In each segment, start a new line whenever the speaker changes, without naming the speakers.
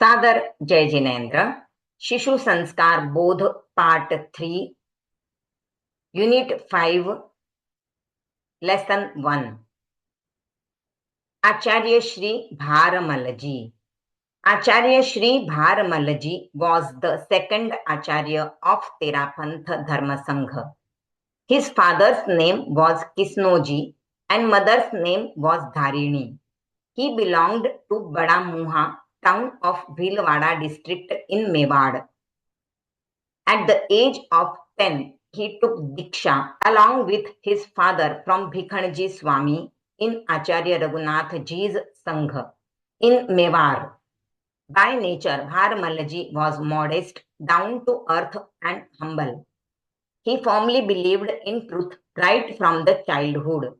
सादर जय जिनेन्द्र। शिशु संस्कार बोध part 3 unit 5 lesson 1। Acharya Shri Bharmal ji. Acharya Shri Bharamal ji was the second Acharya of Terapanth Dharma Sangha. His father's name was Kisnoji and mother's name was Dharini. He belonged to Bada Muha town of Bhilwada district in Mewad. At the age of 10, he took Diksha along with his father from Bhikhanji Swami in Acharya Raghunath Ji's Sangha in Mewar. By nature, Bharamalaji was modest, down to earth, and humble. He firmly believed in truth right from the childhood.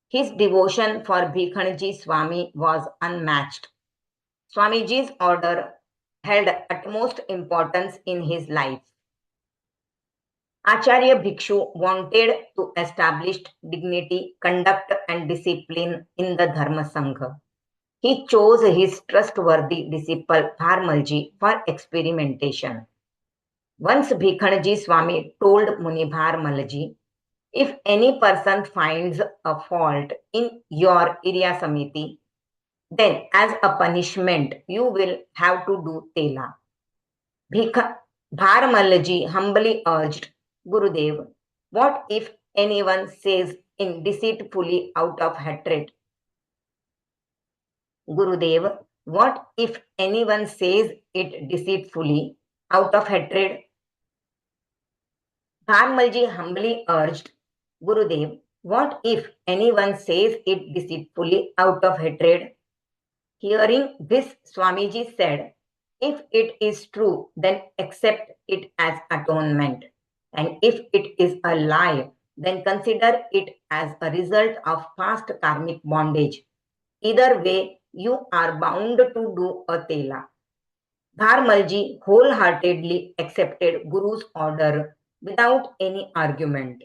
His devotion for Bhikhanji Swami was unmatched. Swamiji's order held utmost importance in his life. Acharya Bhikshu wanted to establish dignity, conduct, and discipline in the Dharma Sangha. He chose his trustworthy disciple Bharmalji for experimentation. Once Bhikhanji Swami told Muni Bharmalji, if any person finds a fault in your area samiti, then as a punishment you will have to do tela. Bharmalji humbly urged, Gurudev, what if anyone says in deceitfully out of hatred? Gurudev, what if anyone says it deceitfully, out of hatred? Bharmalji humbly urged, Gurudev, what if anyone says it deceitfully, out of hatred? Hearing this, Swamiji said, if it is true, then accept it as atonement. And if it is a lie, then consider it as a result of past karmic bondage. Either way, you are bound to do a tela. Bharmalji wholeheartedly accepted Guru's order without any argument.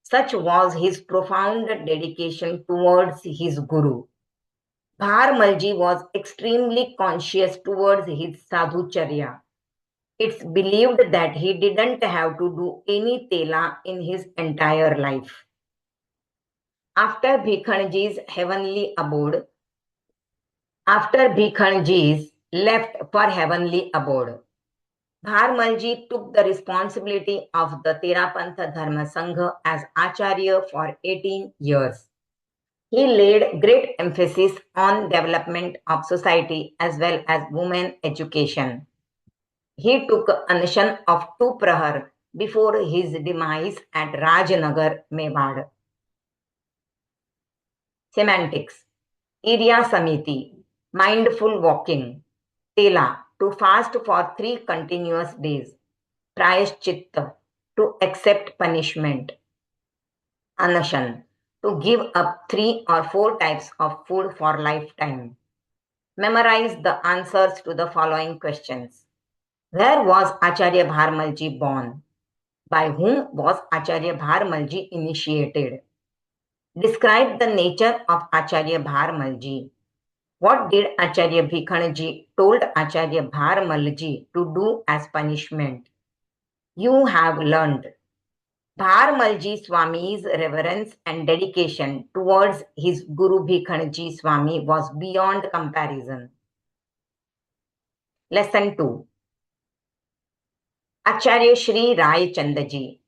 Such was his profound dedication towards his Guru. Bharmalji was extremely conscious towards his sadhucharya. It's believed that he didn't have to do any tela in his entire life. After Bhikhanji's heavenly abode, After Bhikhanji's left for heavenly abode, Bharmalji took the responsibility of the Terapantha Dharma Sangha as Acharya for 18 years. He laid great emphasis on development of society as well as women education. He took anushan of 2 prahar before his demise at Rajnagar, Mewad. Semantics. Area Samiti. Mindful walking. Tela, to fast for 3 continuous days. Prayashchitta, to accept punishment. Anashan, to give up 3 or 4 types of food for lifetime. Memorize the answers to the following questions. Where was Acharya Bharmalji born? By whom was Acharya Bharmalji initiated? Describe the nature of Acharya Bharmalji. What did Acharya Bhikhanji told Acharya Bharmalji to do as punishment? You have learned. Bharmalji Swami's reverence and dedication towards his Guru Bhikhanji Swami was beyond comparison. Lesson 2. Acharya Shri Rai Chandaji.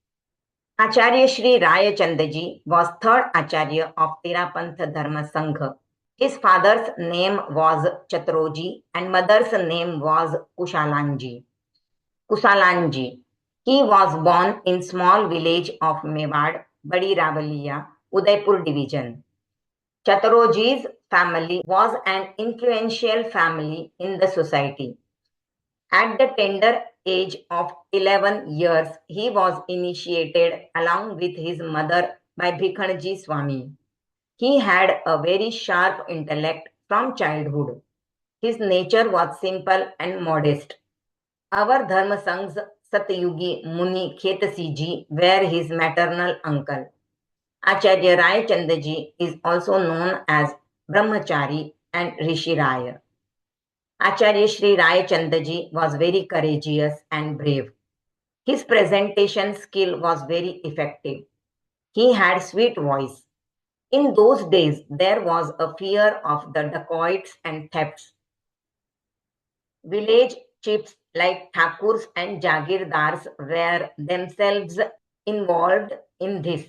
Acharya Shri Rai Chandaji was third Acharya of Terapantha Dharma Sangha. His father's name was Chatroji and mother's name was Kushalanji. He was born in small village of Mewad, Badi Ravaliya, Udaipur division. Chatroji's family was an influential family in the society. At the tender age of 11 years, he was initiated along with his mother by Bhikhanji Swami. He had a very sharp intellect from childhood. His nature was simple and modest. Our Dharma Sangh's Satyugi Muni Khetasi were his maternal uncle. Acharya Rai Chandaji is also known as Brahmachari and Rishi Raya. Acharya Sri Rai Chandaji was very courageous and brave. His presentation skill was very effective. He had sweet voice. In those days, there was a fear of the dacoits and thefts. Village chiefs like Thakurs and Jagirdars were themselves involved in this.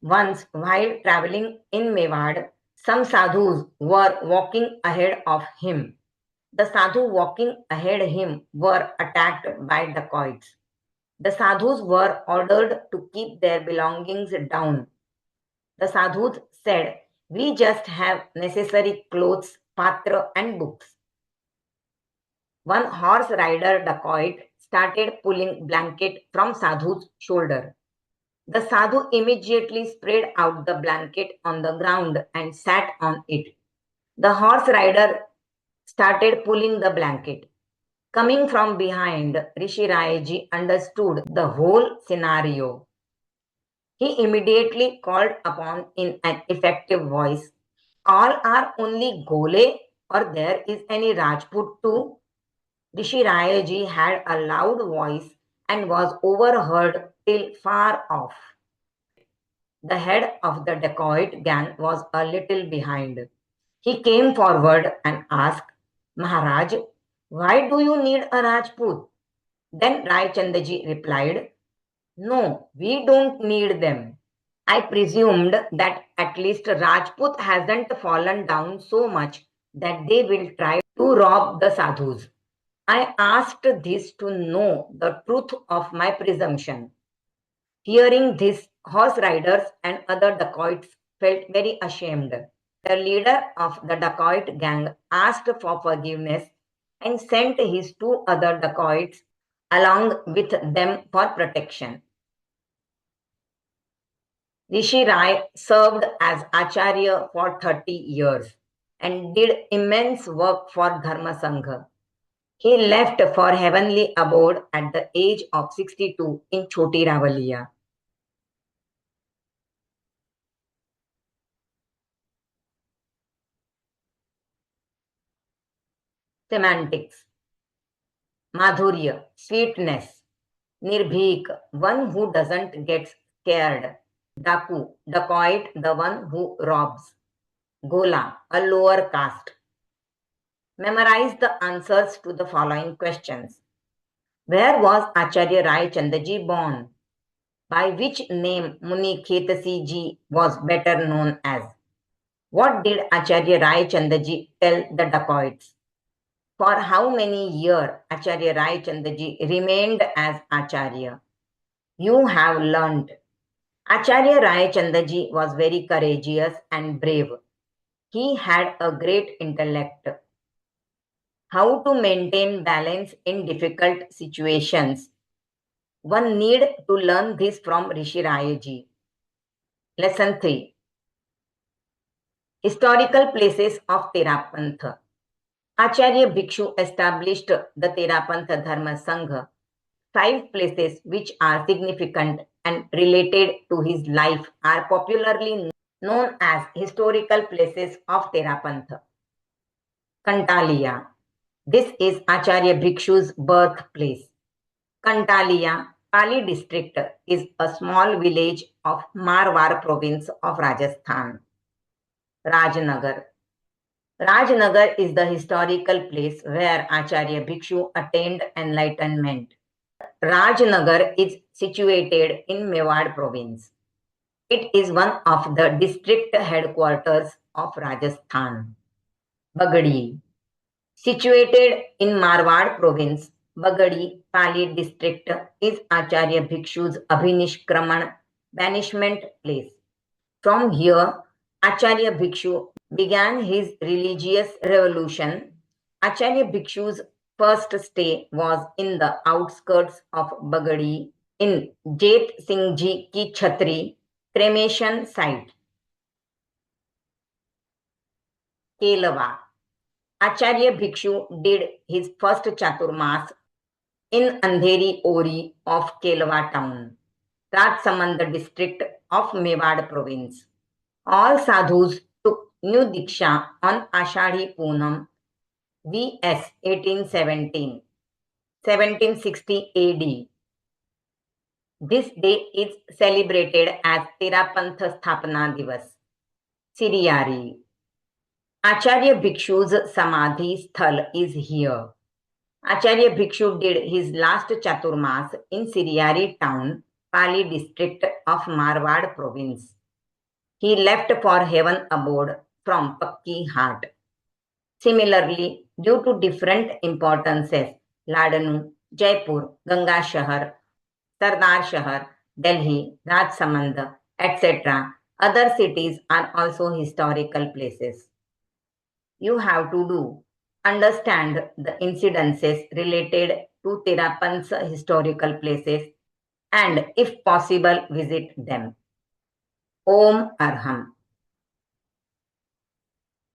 Once, while traveling in Mewad, some sadhus were walking ahead of him. The sadhu walking ahead him were attacked by dacoits. The sadhus were ordered to keep their belongings down. The sadhus said, "We just have necessary clothes, patra, and books." One horse rider dacoit started pulling blanket from Sadhu's shoulder. The Sadhu immediately spread out the blanket on the ground and sat on it. The horse rider started pulling the blanket. Coming from behind, Rishi Rayaji understood the whole scenario. He immediately called upon in an effective voice, "All are only Gole, or there is any Rajput too?" Rishi Rayaji had a loud voice and was overheard till far off. The head of the dacoit gang was a little behind. He came forward and asked, "Maharaj, why do you need a Rajput?" Then Rai Chandaji replied, "No, we don't need them. I presumed that at least Rajput hasn't fallen down so much that they will try to rob the sadhus. I asked this to know the truth of my presumption." Hearing this, horse riders and other dacoits felt very ashamed. The leader of the dacoit gang asked for forgiveness and sent his two other dacoits along with them for protection. Rishi Rai served as Acharya for 30 years and did immense work for Dharma Sangha. He left for heavenly abode at the age of 62 in Choti Ravaliya. Semantics: Madhurya, sweetness; Nirbhik, one who doesn't get scared; Daku, dacoit, the one who robs; Gola, a lower caste. Memorize the answers to the following questions. Where was Acharya Rai Chandaji born? By which name Muni Khetasi ji was better known as? What did Acharya Rai Chandaji tell the dacoits? For how many years Acharya Rai Chandaji remained as Acharya? You have learnt. Acharya Rai Chandaji was very courageous and brave. He had a great intellect. How to maintain balance in difficult situations? One need to learn this from Rishi Rayaji. Lesson 3. Historical places of Terapanth. Acharya Bhikshu established the Terapanth Dharma Sangha. 5 places which are significant and related to his life are popularly known as historical places of Terapanth. Kantaliya. This is Acharya Bhikshu's birthplace. Kantaliya, Pali district, is a small village of Marwar province of Rajasthan. Rajnagar. Rajnagar is the historical place where Acharya Bhikshu attained enlightenment. Rajnagar is situated in Mewad province. It is one of the district headquarters of Rajasthan. Bagadi. Situated in Marwad province, Bagadi, Pali district, is Acharya Bhikshu's Abhinishkraman banishment place. From here, Acharya Bhikshu began his religious revolution. Acharya Bhikshu's first stay was in the outskirts of Bagadi in Jet Singh Ji Ki Chhatri cremation site. Kelava. Acharya Bhikshu did his first Chaturmas in Andheri Ori of Kelava town, Rajsamand district of Mewad province. All sadhus took new diksha on Ashadhi Poonam VS 1817, 1760 AD. This day is celebrated as Terapanth Sthapana Divas. Siriyari. Acharya Bhikshu's Samadhi Sthal is here. Acharya Bhikshu did his last Chaturmas in Siriyari town, Pali district of Marwad province. He left for heaven abode from Pakki Ghat. Similarly, due to different importances, Ladanu, Jaipur, Ganga Shahar, Sardar Shahar, Delhi, Rajsamand, etc. Other cities are also historical places. You have to do understand the incidences related to Tirappan's historical places and if possible visit them. Om Arham.